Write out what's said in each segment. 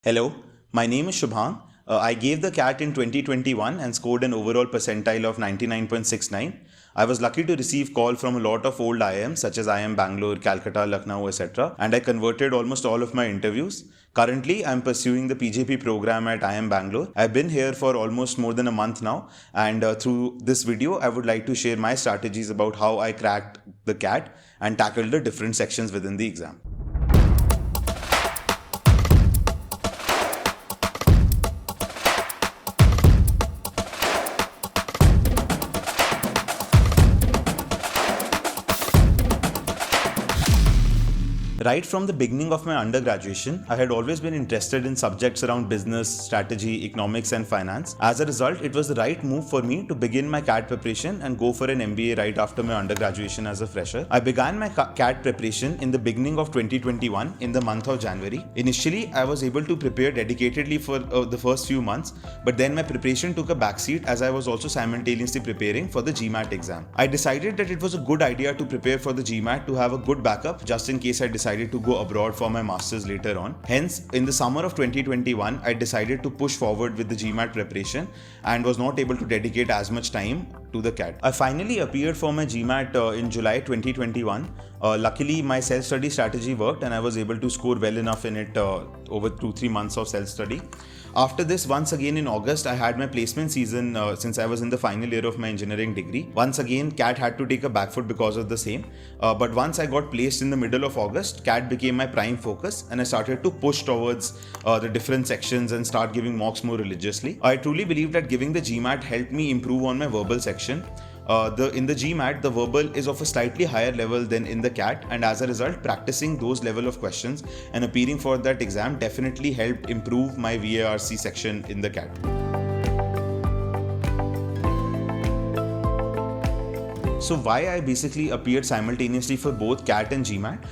Hello, my name is Shubhang. I gave the CAT in 2021 and scored an overall percentile of 99.69. I was lucky to receive call from a lot of old IIMs such as IIM Bangalore, Calcutta, Lucknow, etc. And I converted almost all of my interviews. Currently, I'm pursuing the PGP program at IIM Bangalore. I've been here for almost more than a month now, and through this video, I would like to share my strategies about how I cracked the CAT and tackled the different sections within the exam. Right from the beginning of my undergraduation, I had always been interested in subjects around business, strategy, economics, and finance. As a result, it was the right move for me to begin my CAT preparation and go for an MBA right after my undergraduation as a fresher. I began my CAT preparation in the beginning of 2021 in the month of January. Initially, I was able to prepare dedicatedly for the first few months, but then my preparation took a backseat as I was also simultaneously preparing for the GMAT exam. I decided that it was a good idea to prepare for the GMAT to have a good backup just in case I decided to go abroad for my masters later on. Hence, in the summer of 2021, I decided to push forward with the GMAT preparation and was not able to dedicate as much time to the CAT. I finally appeared for my GMAT in July 2021. Luckily, my self-study strategy worked and I was able to score well enough in it over 2-3 months of self-study. After this, once again in August, I had my placement season since I was in the final year of my engineering degree. Once again, CAT had to take a back foot because of the same. But once I got placed in the middle of August, CAT became my prime focus and I started to push towards the different sections and start giving mocks more religiously. I truly believe that giving the GMAT helped me improve on my verbal section. In the GMAT, the verbal is of a slightly higher level than in the CAT, and as a result, practicing those level of questions and appearing for that exam definitely helped improve my VARC section in the CAT. So why I basically appeared simultaneously for both CAT and GMAT.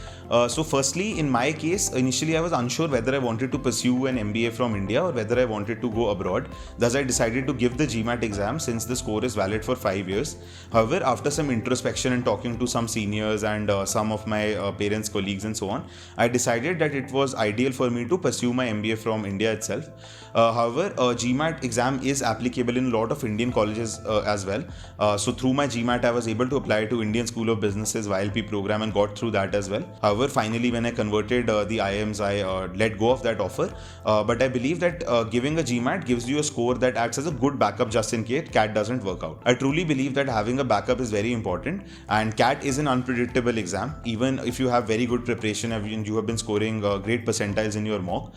So firstly, in my case, initially I was unsure whether I wanted to pursue an MBA from India or whether I wanted to go abroad. Thus, I decided to give the GMAT exam since the score is valid for 5 years. However, after some introspection and talking to some seniors and some of my parents, colleagues and so on, I decided that it was ideal for me to pursue my MBA from India itself. However, GMAT exam is applicable in a lot of Indian colleges as well. So through my GMAT, I was able to apply to Indian School of Business's YLP program and got through that as well. However, finally, when I converted the IIMs, I let go of that offer. But I believe that giving a GMAT gives you a score that acts as a good backup just in case CAT doesn't work out. I truly believe that having a backup is very important, and CAT is an unpredictable exam. Even if you have very good preparation and you have been scoring great percentiles in your mock,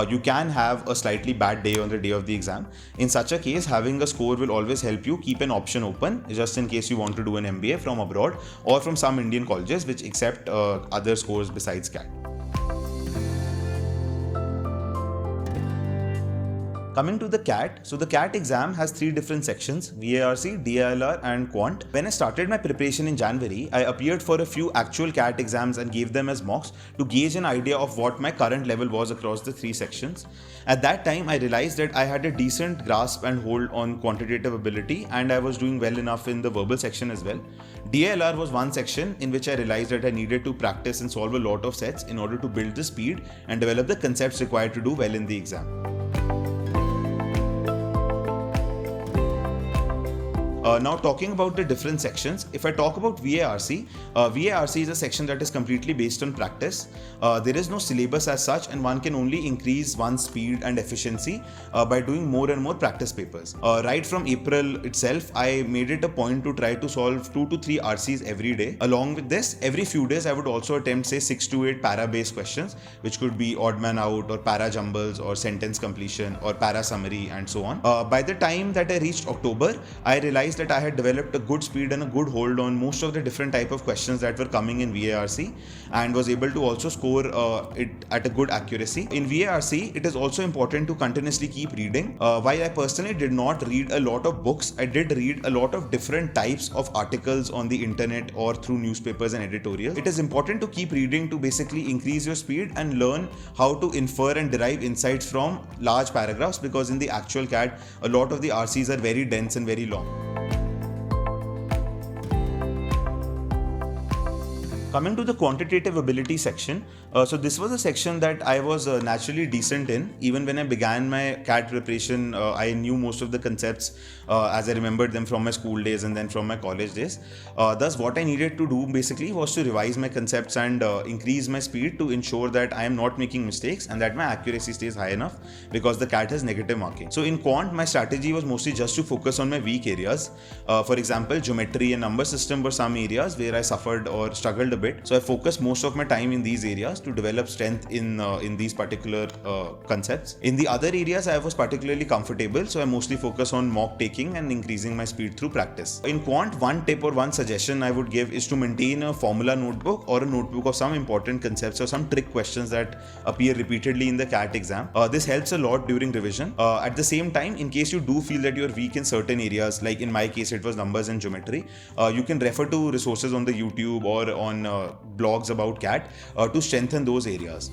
you can have a slightly bad day on the day of the exam. In such a case, having a score will always help you keep an option open just in case you want to do an MBA from abroad or from some Indian colleges which accept other scores besides CAT. Coming to the CAT, so the CAT exam has 3 different sections: VARC, DILR and Quant. When I started my preparation in January, I appeared for a few actual CAT exams and gave them as mocks to gauge an idea of what my current level was across the 3 sections. At that time, I realized that I had a decent grasp and hold on quantitative ability and I was doing well enough in the verbal section as well. DILR was one section in which I realized that I needed to practice and solve a lot of sets in order to build the speed and develop the concepts required to do well in the exam. Now talking about the different sections, if I talk about VARC, VARC is a section that is completely based on practice. There is no syllabus as such and one can only increase one's speed and efficiency by doing more and more practice papers. Right from April itself, I made it a point to try to solve 2 to 3 RCs every day. Along with this, every few days I would also attempt say 6 to 8 para-based questions, which could be odd man out or para jumbles or sentence completion or para summary and so on. By the time that I reached October, I realized that I had developed a good speed and a good hold on most of the different type of questions that were coming in VARC and was able to also score it at a good accuracy. In VARC, it is also important to continuously keep reading. While I personally did not read a lot of books, I did read a lot of different types of articles on the internet or through newspapers and editorials. It is important to keep reading to basically increase your speed and learn how to infer and derive insights from large paragraphs, because in the actual CAT, a lot of the RCs are very dense and very long. Coming to the quantitative ability section, so this was a section that I was naturally decent in. Even when I began my CAT preparation, I knew most of the concepts as I remembered them from my school days and then from my college days. Thus, what I needed to do basically was to revise my concepts and increase my speed to ensure that I am not making mistakes and that my accuracy stays high enough, because the CAT has negative marking. So in Quant, my strategy was mostly just to focus on my weak areas. For example, geometry and number system were some areas where I suffered or struggled a bit. So I focused most of my time in these areas to develop strength in these particular concepts. In the other areas, I was particularly comfortable, so I mostly focus on mock taking and increasing my speed through practice. In Quant, one tip or one suggestion I would give is to maintain a formula notebook or a notebook of some important concepts or some trick questions that appear repeatedly in the CAT exam. This helps a lot during revision. At the same time, in case you do feel that you're weak in certain areas, like in my case it was numbers and geometry, you can refer to resources on the YouTube or on blogs about CAT to strengthen those areas.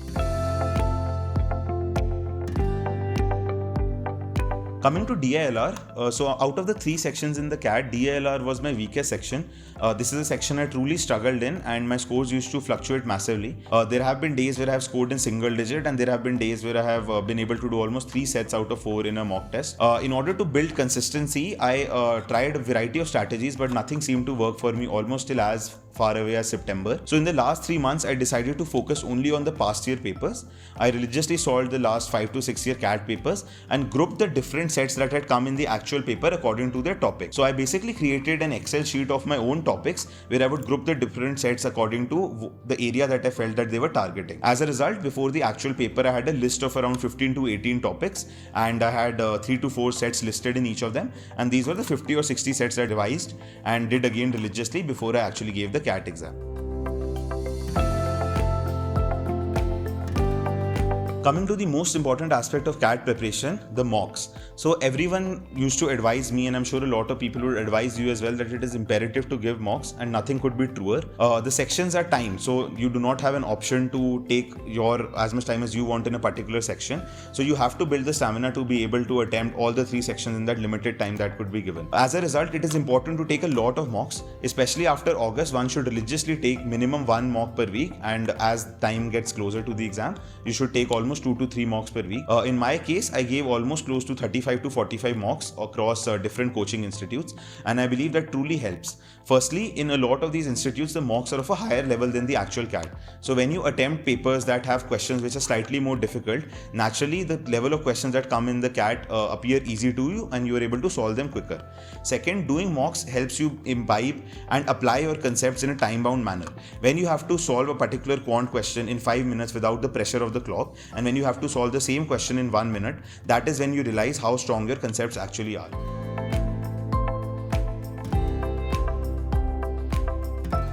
Coming to DILR, so out of the 3 sections in the CAT, DILR was my weakest section. This is a section I truly struggled in and my scores used to fluctuate massively. There have been days where I have scored in single digit and there have been days where I have been able to do almost 3 sets out of 4 in a mock test. In order to build consistency, I tried a variety of strategies, but nothing seemed to work for me almost till as far away as September. So in the last 3 months, I decided to focus only on the past year papers. I religiously solved the last 5 to 6 year CAT papers and grouped the different sets that had come in the actual paper according to their topic. So I basically created an Excel sheet of my own topics where I would group the different sets according to the area that I felt that they were targeting. As a result, before the actual paper, I had a list of around 15 to 18 topics and I had 3 to 4 sets listed in each of them. And these were the 50 or 60 sets I revised and did again religiously before I actually gave the CAT exam. Coming to the most important aspect of CAT preparation, the mocks. So everyone used to advise me, and I'm sure a lot of people would advise you as well, that it is imperative to give mocks and nothing could be truer. The sections are timed, so you do not have an option to take your as much time as you want in a particular section. So you have to build the stamina to be able to attempt all the 3 sections in that limited time that could be given. As a result, it is important to take a lot of mocks, especially after August. One should religiously take minimum 1 mock per week, and as time gets closer to the exam, you should take almost 2 to 3 mocks per week. In my case, I gave almost close to 35 to 45 mocks across different coaching institutes, and I believe that truly helps. Firstly, in a lot of these institutes, the mocks are of a higher level than the actual CAT. So when you attempt papers that have questions which are slightly more difficult, naturally the level of questions that come in the CAT appear easy to you and you are able to solve them quicker. Second, doing mocks helps you imbibe and apply your concepts in a time-bound manner. When you have to solve a particular quant question in 5 minutes without the pressure of the clock, and when you have to solve the same question in 1 minute, that is when you realize how strong your concepts actually are.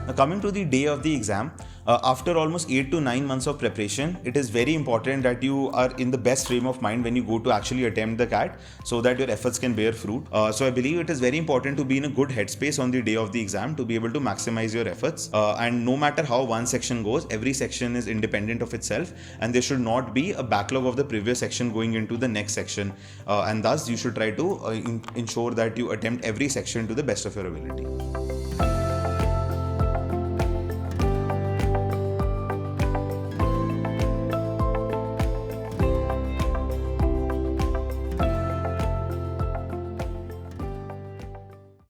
Now, coming to the day of the exam, after almost 8 to 9 months of preparation, it is very important that you are in the best frame of mind when you go to actually attempt the CAT, so that your efforts can bear fruit. So I believe it is very important to be in a good headspace on the day of the exam to be able to maximize your efforts. And no matter how one section goes, every section is independent of itself, and there should not be a backlog of the previous section going into the next section. And thus you should try to ensure that you attempt every section to the best of your ability.